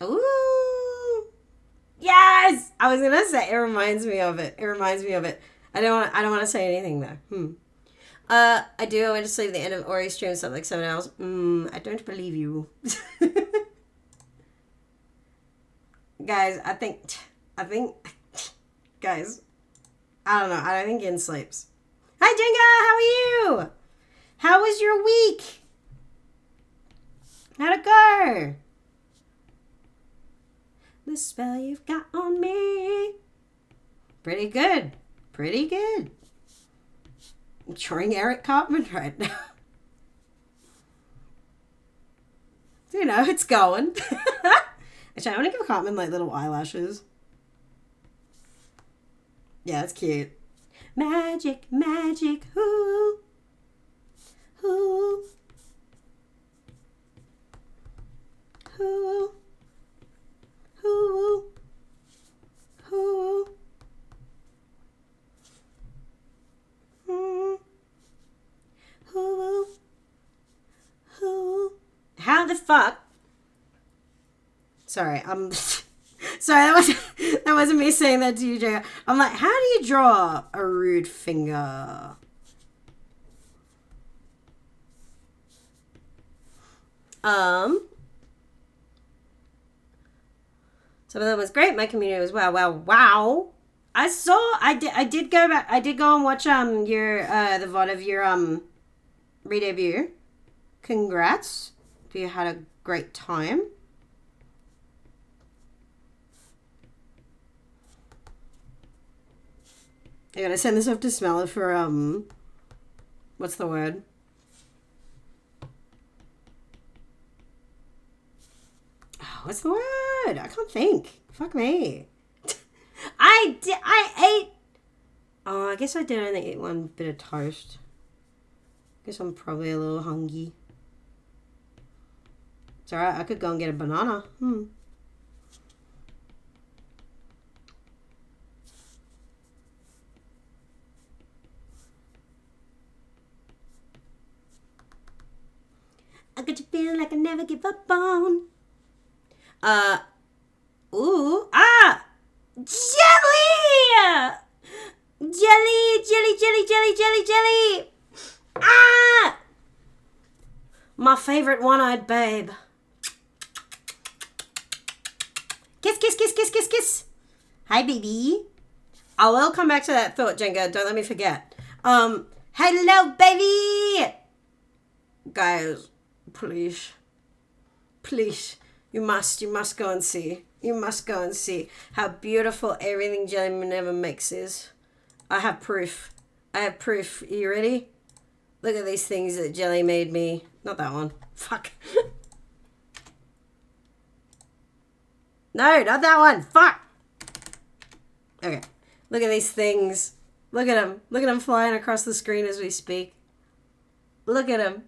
Ooh. Yes! I was gonna say it reminds me of it. It reminds me of it. I don't want to say anything though. I do. I went to sleep at the end of Ori's stream, something like 7 hours. I don't believe you. Guys, guys, I don't know. I don't think Yin sleeps. Hi, Jenga. How are you? How was your week? How'd it go? The spell you've got on me. Pretty good. Pretty good. I'm drawing Eric Cartman right now. You know, it's going. Actually, I want to give Cartman like little eyelashes. Yeah, it's cute. Magic, magic, who? Who? Who? Who? Who? Who? Who? How the fuck? Sorry, I'm sorry. That wasn't me saying that to you, Jay. I'm like, how do you draw a rude finger? Some of them was great. My community was wow. I did go back. I did go and watch your the VOD of your re-debut. Congrats. You had a great time. I'm gonna send this off to Smeller for what's the word? Oh, what's the word? I can't think. Fuck me. I ate. Oh, I guess I did only eat one bit of toast. Guess I'm probably a little hungry. It's alright, I could go and get a banana. I got you feeling like I never give up on. Ooh, jelly! Jelly! Ah! My favorite one-eyed babe. Kiss. Hi, baby. I will come back to that thought, Jenga. Don't let me forget. Hello, baby! Guys, please. You must go and see. You must go and see how beautiful everything Jelly Never makes is. I have proof. Are you ready? Look at these things that Jelly made me. Not that one. Fuck. No, not that one. Fuck. Okay. Look at these things. Look at them. Look at them flying across the screen as we speak. Look at them.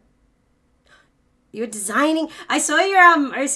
You're designing. I saw your